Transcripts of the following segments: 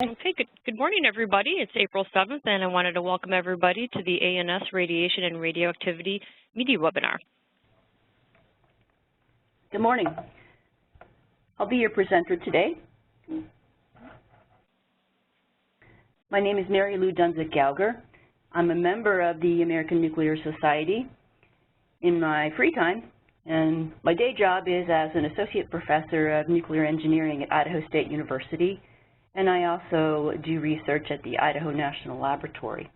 Okay, good morning, everybody. It's April 7th, and I wanted to welcome everybody to the ANS Radiation and Radioactivity Media Webinar. Good morning. I'll be your presenter today. My name is Mary Lou Dunzik-Gougar. I'm a member of the American Nuclear Society in my free time, and my day job is as an associate professor of nuclear engineering at Idaho State University. And I also do research at the Idaho National Laboratory.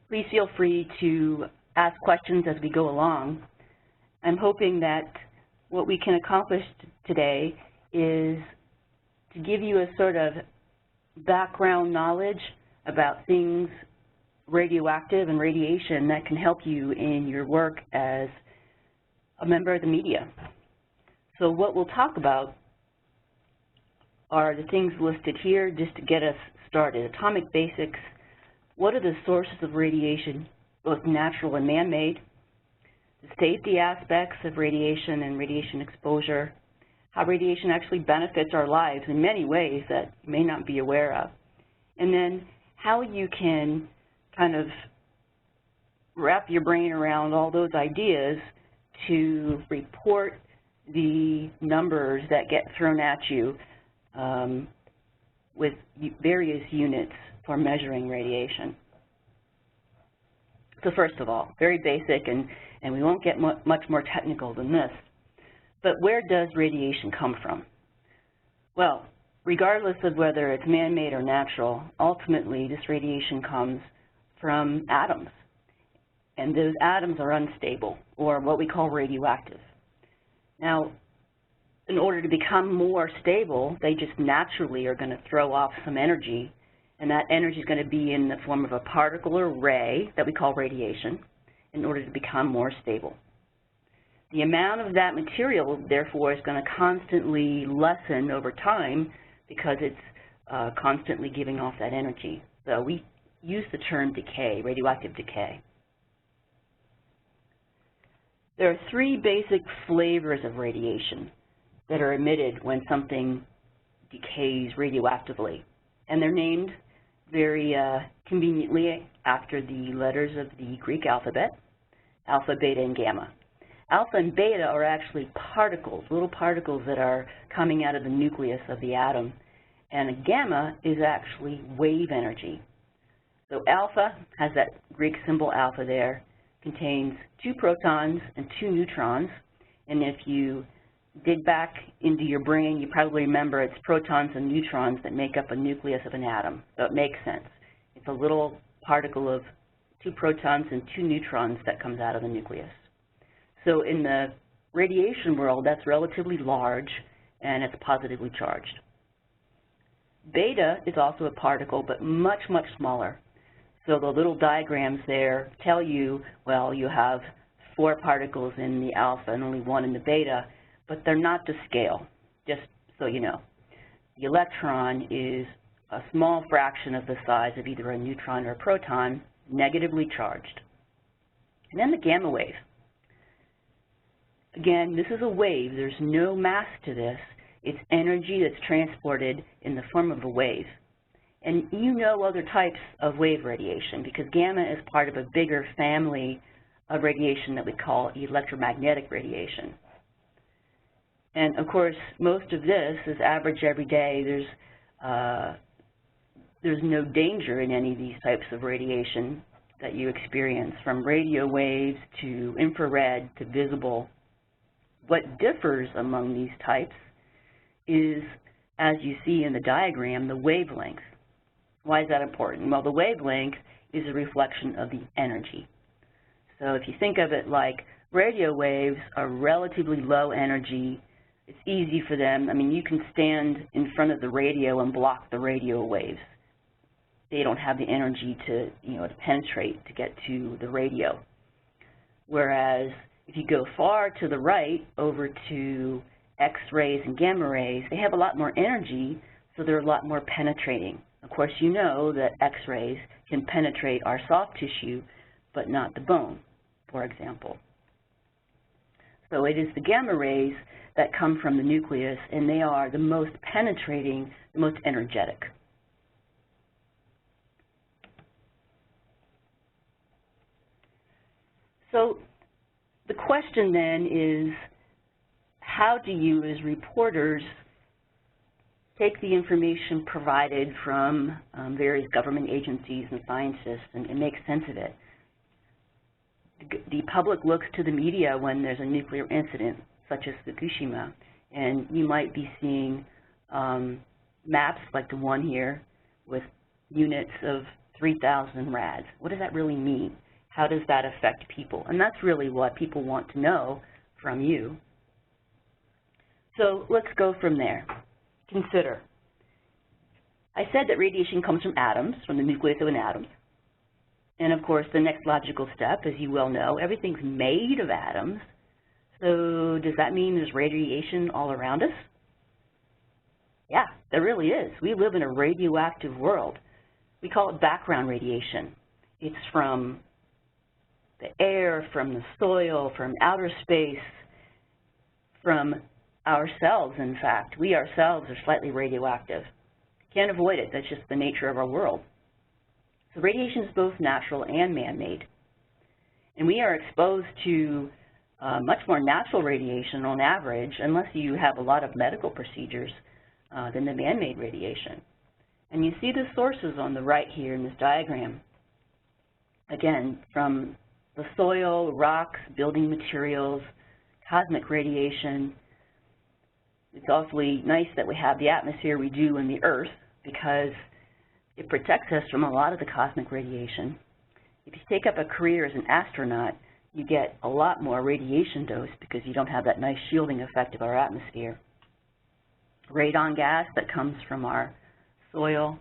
Please feel free to ask questions as we go along. I'm hoping that what we can accomplish today is to give you a sort of background knowledge about things radioactive and radiation that can help you in your work as a member of the media. So what we'll talk about are the things listed here just to get us started. Atomic basics, what are the sources of radiation, both natural and man-made, the safety aspects of radiation and radiation exposure, how radiation actually benefits our lives in many ways that you may not be aware of, and then how you can kind of wrap your brain around all those ideas to report the numbers that get thrown at you with various units for measuring radiation. So first of all, very basic, and we won't get much more technical than this, but where does radiation come from? Well, regardless of whether it's man-made or natural, ultimately this radiation comes from atoms, and those atoms are unstable, or what we call radioactive. Now, in order to become more stable, they just naturally are going to throw off some energy, and that energy is going to be in the form of a particle or ray that we call radiation in order to become more stable. The amount of that material, therefore, is going to constantly lessen over time because it's constantly giving off that energy. So we use the term decay, radioactive decay. There are three basic flavors of radiation that are emitted when something decays radioactively. And they're named very conveniently after the letters of the Greek alphabet, alpha, beta, and gamma. Alpha and beta are actually particles, little particles that are coming out of the nucleus of the atom. And a gamma is actually wave energy. So alpha has that Greek symbol alpha there, contains 2 protons and 2 neutrons. And if you dig back into your brain, you probably remember it's protons and neutrons that make up a nucleus of an atom. So it makes sense. It's a little particle of 2 protons and 2 neutrons that comes out of the nucleus. So in the radiation world, that's relatively large, and it's positively charged. Beta is also a particle, but much, much smaller. So the little diagrams there tell you, well, you have 4 particles in the alpha and only 1 in the beta, but they're not to scale, just so you know. The electron is a small fraction of the size of either a neutron or a proton, negatively charged. And then the gamma wave. Again, this is a wave. There's no mass to this. It's energy that's transported in the form of a wave. And you know other types of wave radiation because gamma is part of a bigger family of radiation that we call electromagnetic radiation. And of course, most of this is average every day. There's no danger in any of these types of radiation that you experience, from radio waves to infrared to visible. What differs among these types is, as you see in the diagram, the wavelength. Why is that important? Well, the wavelength is a reflection of the energy. So if you think of it like radio waves are relatively low energy, it's easy for them. I mean, you can stand in front of the radio and block the radio waves. They don't have the energy to, to penetrate to get to the radio. Whereas if you go far to the right over to X-rays and gamma rays, they have a lot more energy, so they're a lot more penetrating. Of course, you know that X-rays can penetrate our soft tissue, but not the bone, for example. So it is the gamma rays that come from the nucleus, and they are the most penetrating, the most energetic. So the question then is, how do you as reporters take the information provided from various government agencies and scientists and make sense of it? The public looks to the media when there's a nuclear incident, such as Fukushima, and you might be seeing maps like the one here with units of 3,000 rads. What does that really mean? How does that affect people? And that's really what people want to know from you. So let's go from there. Consider. I said that radiation comes from atoms, from the nucleus of an atom. And of course, the next logical step, as you well know, everything's made of atoms. So does that mean there's radiation all around us? Yeah, there really is. We live in a radioactive world. We call it background radiation. It's from the air, from the soil, from outer space, from ourselves, in fact. We ourselves are slightly radioactive. Can't avoid it. That's just the nature of our world. So radiation is both natural and man-made. And we are exposed to much more natural radiation on average, unless you have a lot of medical procedures, than the man-made radiation. And you see the sources on the right here in this diagram. Again, from the soil, rocks, building materials, cosmic radiation. It's awfully nice that we have the atmosphere we do in the Earth, because it protects us from a lot of the cosmic radiation. If you take up a career as an astronaut, you get a lot more radiation dose because you don't have that nice shielding effect of our atmosphere. Radon gas that comes from our soil,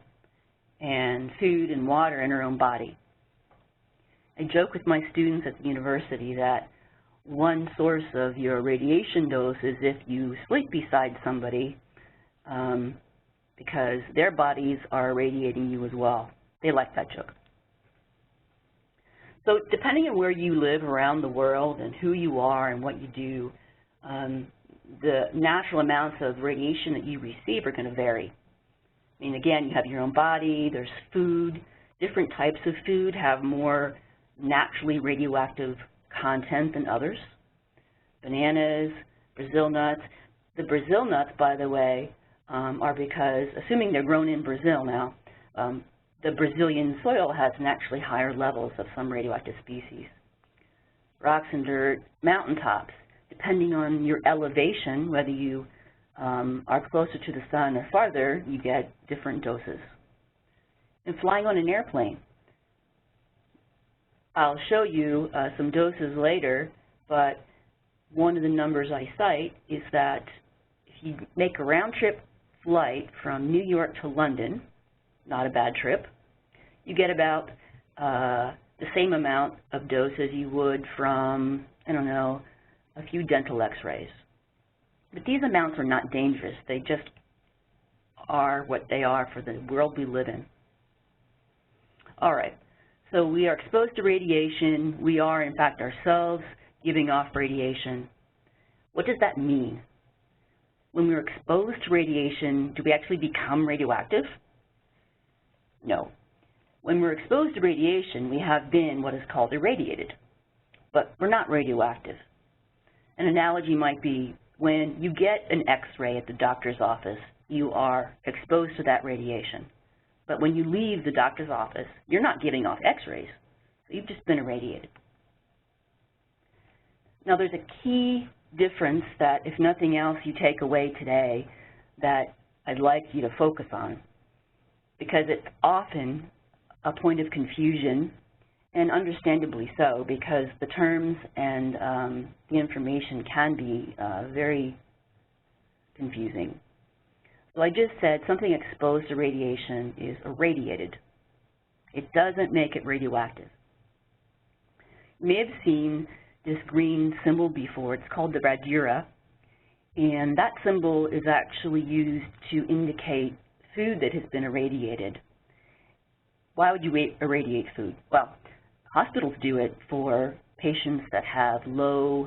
and food and water in our own body. I joke with my students at the university that one source of your radiation dose is if you sleep beside somebody, because their bodies are irradiating you as well. They like that joke. So depending on where you live around the world and who you are and what you do, the natural amounts of radiation that you receive are going to vary. I mean, again, you have your own body, there's food. Different types of food have more naturally radioactive content than others. Bananas, Brazil nuts. The Brazil nuts, by the way, are because, assuming they're grown in Brazil now, the Brazilian soil has naturally higher levels of some radioactive species. Rocks and dirt, mountaintops, depending on your elevation, whether you are closer to the sun or farther, you get different doses. And flying on an airplane. I'll show you some doses later, but one of the numbers I cite is that if you make a round-trip flight from New York to London, not a bad trip, you get about the same amount of dose as you would from, I don't know, a few dental x-rays. But these amounts are not dangerous. They just are what they are for the world we live in. All right, so we are exposed to radiation. We are, in fact, ourselves giving off radiation. What does that mean? When we're exposed to radiation, do we actually become radioactive? No. When we're exposed to radiation, we have been what is called irradiated, but we're not radioactive. An analogy might be when you get an x-ray at the doctor's office, you are exposed to that radiation. But when you leave the doctor's office, you're not giving off x-rays, so you've just been irradiated. Now there's a key difference that, if nothing else, you take away today that I'd like you to focus on, because it's often a point of confusion, and understandably so, because the terms and the information can be very confusing. So I just said something exposed to radiation is irradiated. It doesn't make it radioactive. You may have seen this green symbol before. It's called the radura, and that symbol is actually used to indicate food that has been irradiated. Why would you irradiate food? Well, hospitals do it for patients that have low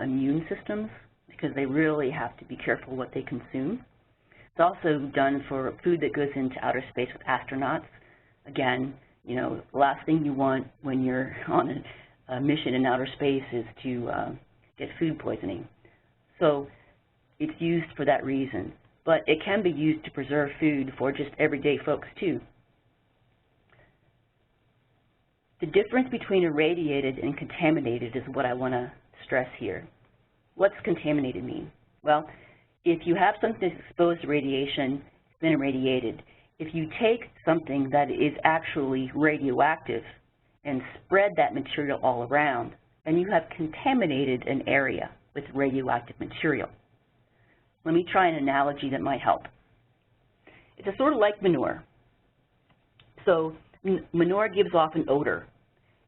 immune systems, because they really have to be careful what they consume. It's also done for food that goes into outer space with astronauts. Again, you know, the last thing you want when you're on mission in outer space is to get food poisoning. So it's used for that reason. But it can be used to preserve food for just everyday folks too. The difference between irradiated and contaminated is what I want to stress here. What's contaminated mean? Well, if you have something that's exposed to radiation, it's been irradiated. If you take something that is actually radioactive and spread that material all around, then you have contaminated an area with radioactive material. Let me try an analogy that might help. It's sort of like manure. So manure gives off an odor,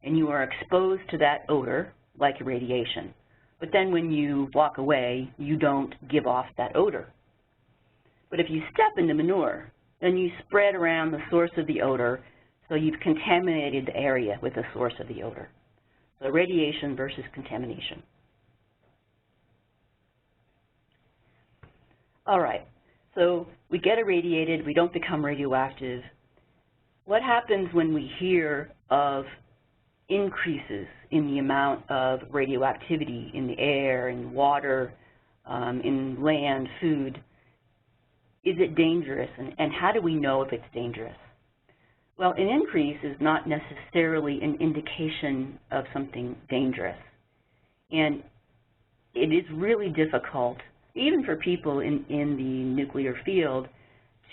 and you are exposed to that odor like irradiation. But then when you walk away, you don't give off that odor. But if you step in the manure, then you spread around the source of the odor, so you've contaminated the area with the source of the odor. So radiation versus contamination. All right, so we get irradiated, we don't become radioactive. What happens when we hear of increases in the amount of radioactivity in the air, in water, in land, food? Is it dangerous, and how do we know if it's dangerous? Well, an increase is not necessarily an indication of something dangerous. And it is really difficult, even for people in the nuclear field,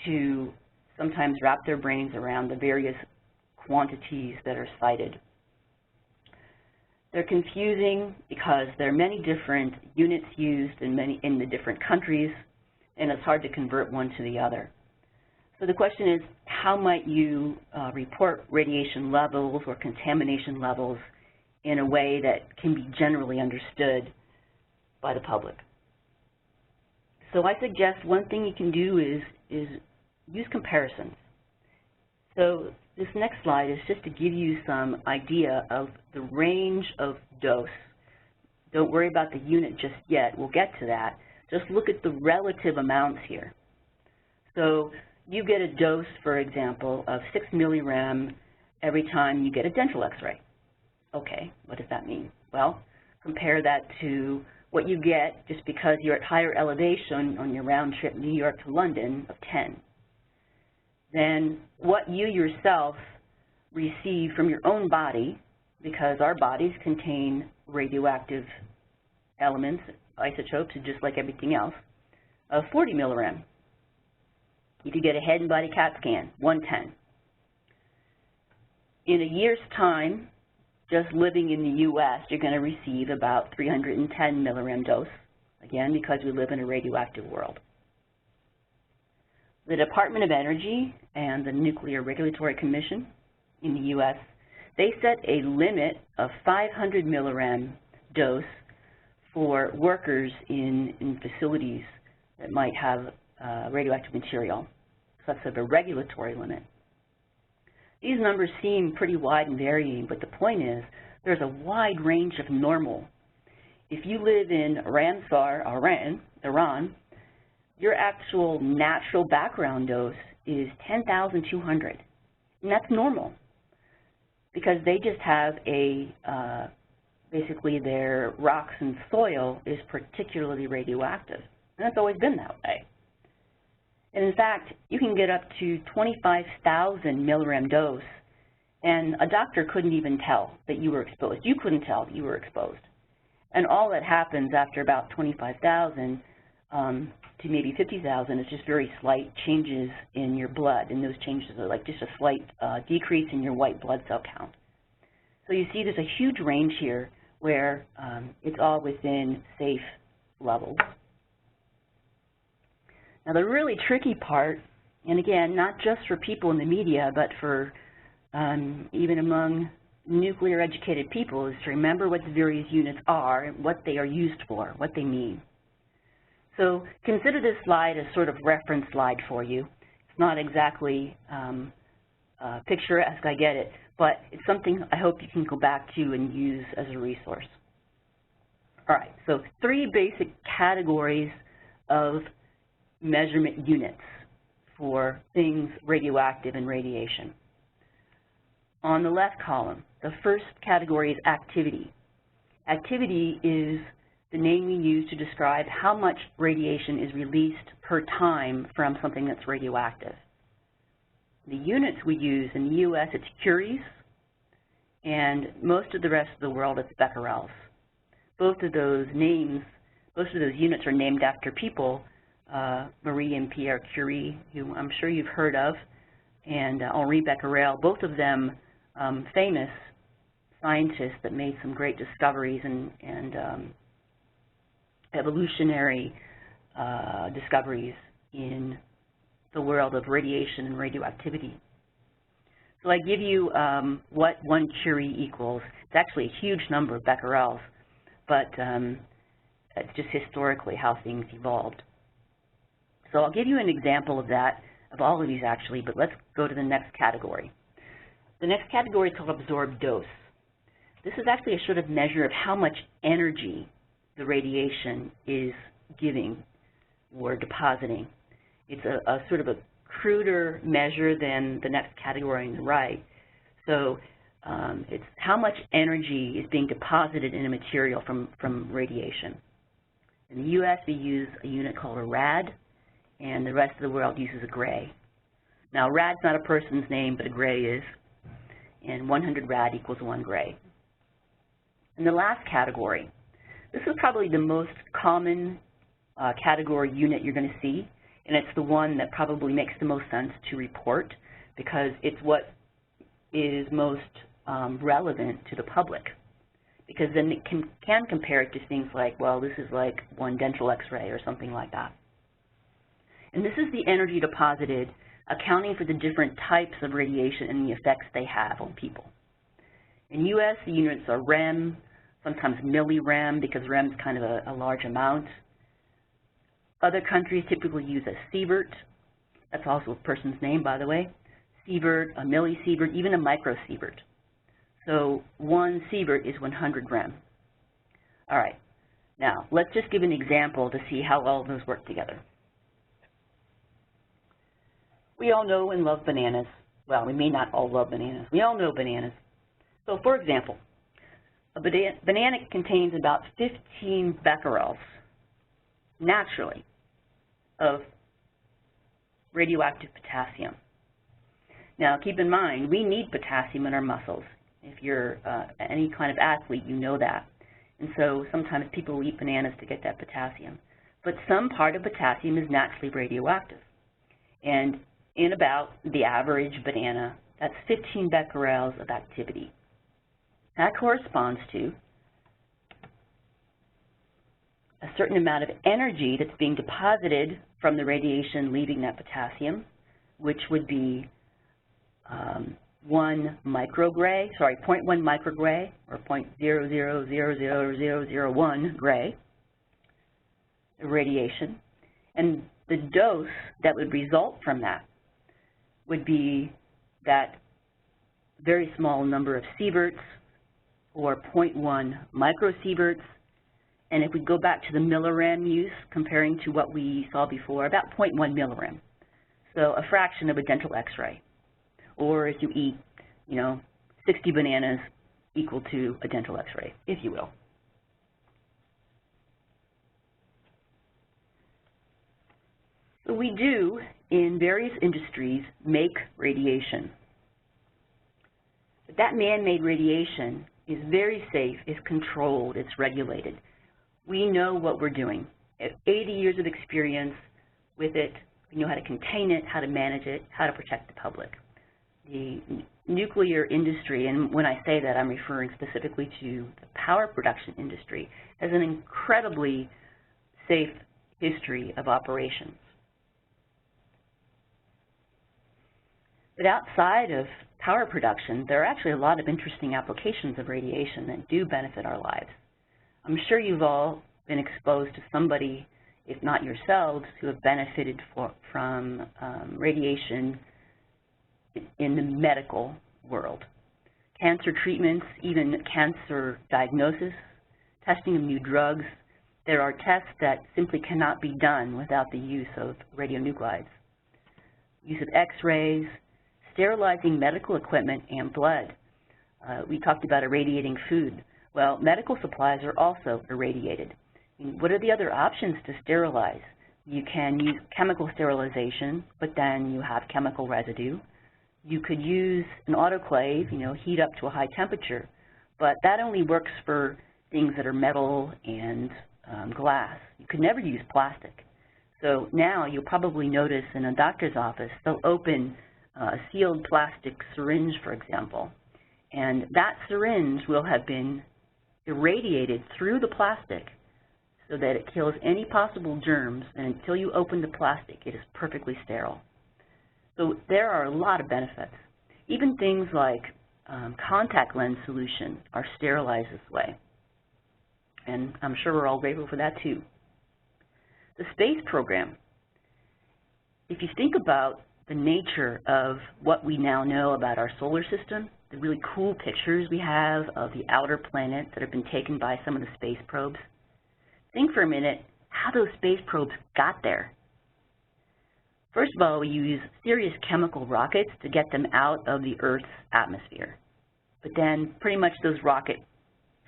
to sometimes wrap their brains around the various quantities that are cited. They're confusing because there are many different units used in the different countries, and it's hard to convert one to the other. So the question is, how might you report radiation levels or contamination levels in a way that can be generally understood by the public? So I suggest one thing you can do is use comparisons. So this next slide is just to give you some idea of the range of dose. Don't worry about the unit just yet. We'll get to that. Just look at the relative amounts here. So you get a dose, for example, of 6 millirem every time you get a dental x-ray. Okay, what does that mean? Well, compare that to what you get just because you're at higher elevation on your round trip New York to London of 10. Then what you yourself receive from your own body, because our bodies contain radioactive elements, isotopes, just like everything else, of 40 millirem. You could get a head and body CAT scan, 110. In a year's time, just living in the U.S., you're going to receive about 310 millirem dose, again, because we live in a radioactive world. The Department of Energy and the Nuclear Regulatory Commission in the U.S., they set a limit of 500 millirem dose for workers in facilities that might have radioactive material. So that's a regulatory limit. These numbers seem pretty wide and varying, but the point is there's a wide range of normal. If you live in Iran, your actual natural background dose is 10,200, and that's normal because they just have a, basically their rocks and soil is particularly radioactive, and that's always been that way. And in fact, you can get up to 25,000 millirem dose, and a doctor couldn't even tell that you were exposed. You couldn't tell that you were exposed. And all that happens after about 25,000 to maybe 50,000 is just very slight changes in your blood, and those changes are like just a slight decrease in your white blood cell count. So you see there's a huge range here where it's all within safe levels. Now the really tricky part, and again, not just for people in the media, but for even among nuclear educated people, is to remember what the various units are and what they are used for, what they mean. So consider this slide as sort of reference slide for you. It's not exactly picturesque, I get it, but it's something I hope you can go back to and use as a resource. All right, so 3 basic categories of measurement units for things radioactive and radiation. On the left column, the first category is activity. Activity is the name we use to describe how much radiation is released per time from something that's radioactive. The units we use in the U.S., it's curies, and most of the rest of the world, it's becquerels. Both of those units are named after people, Marie and Pierre Curie, who I'm sure you've heard of, and Henri Becquerel, both of them famous scientists that made some great discoveries and evolutionary discoveries in the world of radiation and radioactivity. So I give you what 1 curie equals. It's actually a huge number of becquerels, but it's just historically how things evolved. So I'll give you an example of that, of all of these actually, but let's go to the next category. The next category is called absorbed dose. This is actually a sort of measure of how much energy the radiation is giving or depositing. It's a sort of a cruder measure than the next category on the right. So it's how much energy is being deposited in a material from radiation. In the U.S., we use a unit called a rad, and the rest of the world uses a gray. Now, rad's not a person's name, but a gray is, and 100 rad equals 1 gray. And the last category, this is probably the most common category unit you're going to see, and it's the one that probably makes the most sense to report because it's what is most relevant to the public. Because then it can compare it to things like, well, this is like 1 dental x-ray or something like that. And this is the energy deposited, accounting for the different types of radiation and the effects they have on people. In U.S., the units are rem, sometimes millirem, because rem's kind of a large amount. Other countries typically use a sievert. That's also a person's name, by the way. Sievert, a millisievert, even a microsievert. So 1 sievert is 100 rem. All right. Now, let's just give an example to see how all of those work together. We all know and love bananas. Well, we may not all love bananas. We all know bananas. So, for example, a banana contains about 15 becquerels, naturally, of radioactive potassium. Now, keep in mind, we need potassium in our muscles. If you're any kind of athlete, you know that. And so sometimes people will eat bananas to get that potassium. But some part of potassium is naturally radioactive. And in about the average banana, that's 15 becquerels of activity. That corresponds to a certain amount of energy that's being deposited from the radiation leaving that potassium, which would be 0.1 microgray or 0.0000001 gray radiation. And the dose that would result from that would be that very small number of sieverts or 0.1 microsieverts. And if we go back to the millirem use, comparing to what we saw before, about 0.1 millirem. So a fraction of a dental x-ray. Or if you eat, 60 bananas equal to a dental x-ray, if you will. So we do, in various industries, make radiation. But that man-made radiation is very safe, it's controlled, it's regulated. We know what we're doing. 80 years of experience with it. We know how to contain it, how to manage it, how to protect the public. The nuclear industry, and when I say that, I'm referring specifically to the power production industry, has an incredibly safe history of operations. But outside of power production, there are actually a lot of interesting applications of radiation that do benefit our lives. I'm sure you've all been exposed to somebody, if not yourselves, who have benefited from radiation in the medical world. Cancer treatments, even cancer diagnosis, testing of new drugs. There are tests that simply cannot be done without the use of radionuclides. Use of x-rays, sterilizing medical equipment and blood. We talked about irradiating food. Well, medical supplies are also irradiated. What are the other options to sterilize? You can use chemical sterilization, but then you have chemical residue. You could use an autoclave, heat up to a high temperature, but that only works for things that are metal and glass. You could never use plastic. So now you'll probably notice in a doctor's office, they'll open a sealed plastic syringe, for example, and that syringe will have been irradiated through the plastic so that it kills any possible germs, and until you open the plastic, it is perfectly sterile. So there are a lot of benefits. Even things like contact lens solution are sterilized this way, and I'm sure we're all grateful for that too. The space program. If you think about the nature of what we now know about our solar system, the really cool pictures we have of the outer planets that have been taken by some of the space probes, think for a minute how those space probes got there. First of all, we use serious chemical rockets to get them out of the Earth's atmosphere. But then pretty much those rocket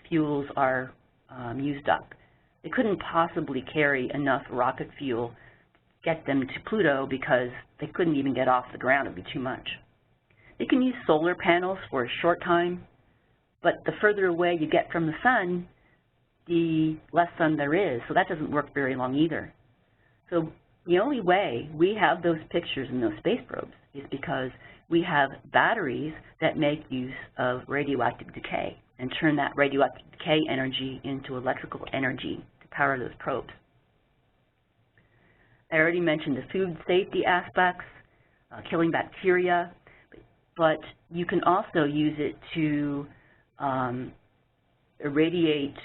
fuels are used up. They couldn't possibly carry enough rocket fuel to get them to Pluto because they couldn't even get off the ground. It would be too much. They can use solar panels for a short time, but the further away you get from the sun, the less sun there is, so that doesn't work very long either. So the only way we have those pictures in those space probes is because we have batteries that make use of radioactive decay and turn that radioactive decay energy into electrical energy to power those probes. I already mentioned the food safety aspects, killing bacteria, but you can also use it to irradiate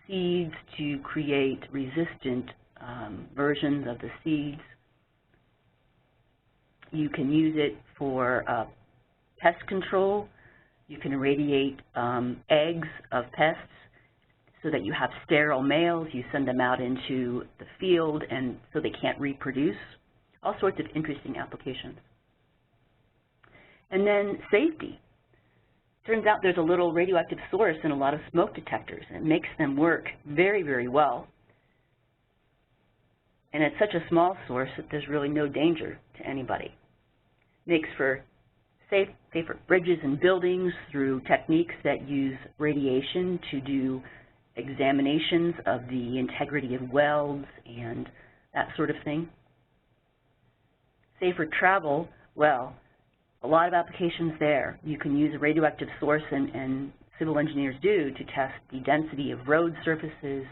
seeds to create resistant versions of the seeds. You can use it for pest control. You can irradiate eggs of pests so that you have sterile males. You send them out into the field and so they can't reproduce. All sorts of interesting applications. And then safety. Turns out there's a little radioactive source in a lot of smoke detectors, and it makes them work very, very well. And it's such a small source that there's really no danger to anybody. Makes for safer bridges and buildings through techniques that use radiation to do examinations of the integrity of welds and that sort of thing. Safer travel, well, a lot of applications there. You can use a radioactive source, and civil engineers do, to test the density of road surfaces,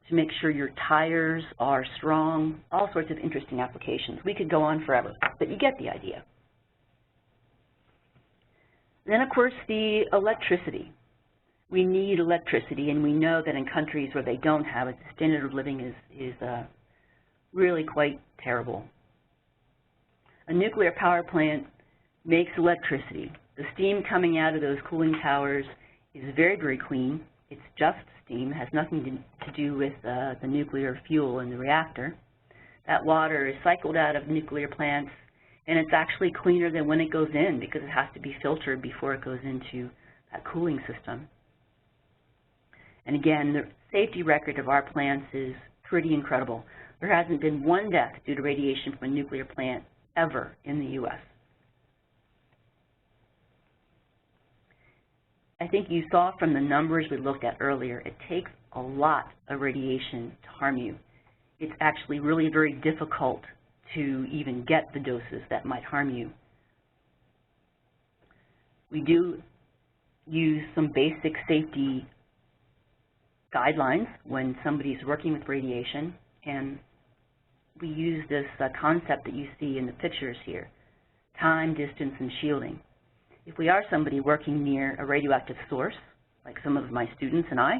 to make sure your tires are strong, all sorts of interesting applications. We could go on forever, but you get the idea. And then, of course, the electricity. We need electricity, and we know that in countries where they don't have it, the standard of living is really quite terrible. A nuclear power plant makes electricity. The steam coming out of those cooling towers is very, very clean. It's just steam. It has nothing to do with the nuclear fuel in the reactor. That water is cycled out of nuclear plants, and it's actually cleaner than when it goes in because it has to be filtered before it goes into that cooling system. And again, the safety record of our plants is pretty incredible. There hasn't been one death due to radiation from a nuclear plant ever in the U.S. I think you saw from the numbers we looked at earlier, it takes a lot of radiation to harm you. It's actually really very difficult to even get the doses that might harm you. We do use some basic safety guidelines when somebody's working with radiation, and we use this concept that you see in the pictures here: time, distance, and shielding. If we are somebody working near a radioactive source, like some of my students and I,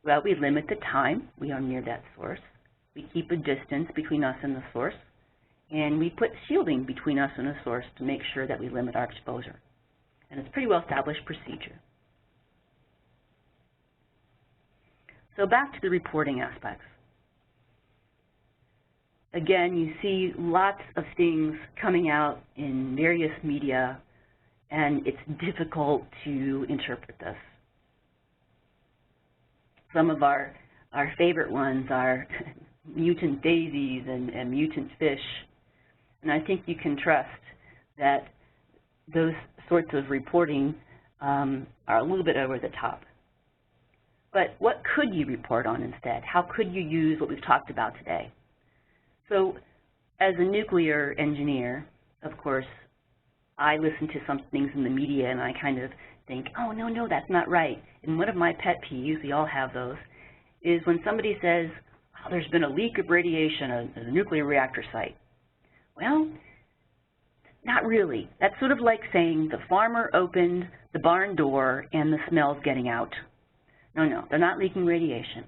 well, we limit the time we are near that source. We keep a distance between us and the source, and we put shielding between us and the source to make sure that we limit our exposure. And it's a pretty well-established procedure. So back to the reporting aspects. again, you see lots of things coming out in various media, and it's difficult to interpret this. Some of our favorite ones are mutant daisies and mutant fish, and I think you can trust that those sorts of reporting are a little bit over the top. But what could you report on instead? How could you use what we've talked about today? So as a nuclear engineer, of course, I listen to some things in the media and I kind of think, oh, no, that's not right. And one of my pet peeves, we all have those, is when somebody says, oh, there's been a leak of radiation at a nuclear reactor site. Well, not really. That's sort of like saying the farmer opened the barn door and the smell's getting out. No, they're not leaking radiation.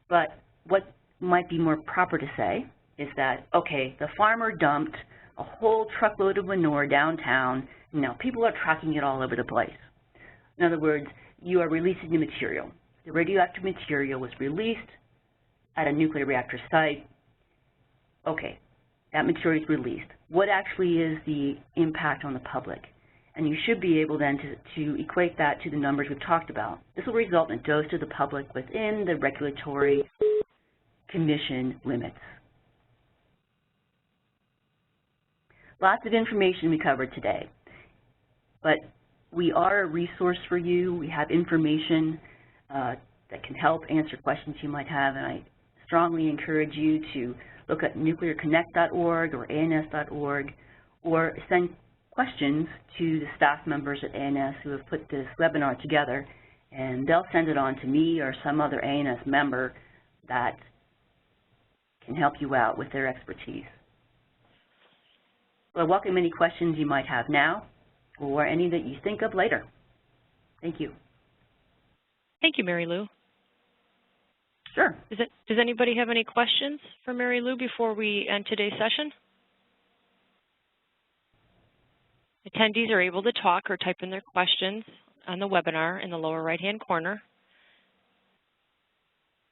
But what might be more proper to say is that, okay, the farmer dumped a whole truckload of manure downtown, and now people are tracking it all over the place. In other words, you are releasing the material. The radioactive material was released at a nuclear reactor site. Okay, that material is released. What actually is the impact on the public? And you should be able then to equate that to the numbers we've talked about. This will result in a dose to the public within the regulatory commission limits. Lots of information we covered today, but we are a resource for you. We have information that can help answer questions you might have, and I strongly encourage you to look at nuclearconnect.org or ans.org, or send questions to the staff members at ANS who have put this webinar together, and they'll send it on to me or some other ANS member that can help you out with their expertise. So I welcome any questions you might have now or any that you think of later. Thank you. Thank you, Mary Lou. Sure. Does anybody have any questions for Mary Lou before we end today's session? Attendees are able to talk or type in their questions on the webinar in the lower right-hand corner.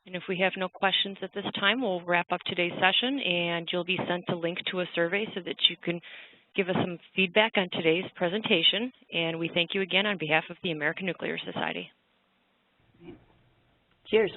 And if we have no questions at this time, we'll wrap up today's session, and you'll be sent a link to a survey so that you can give us some feedback on today's presentation. And we thank you again on behalf of the American Nuclear Society. Cheers.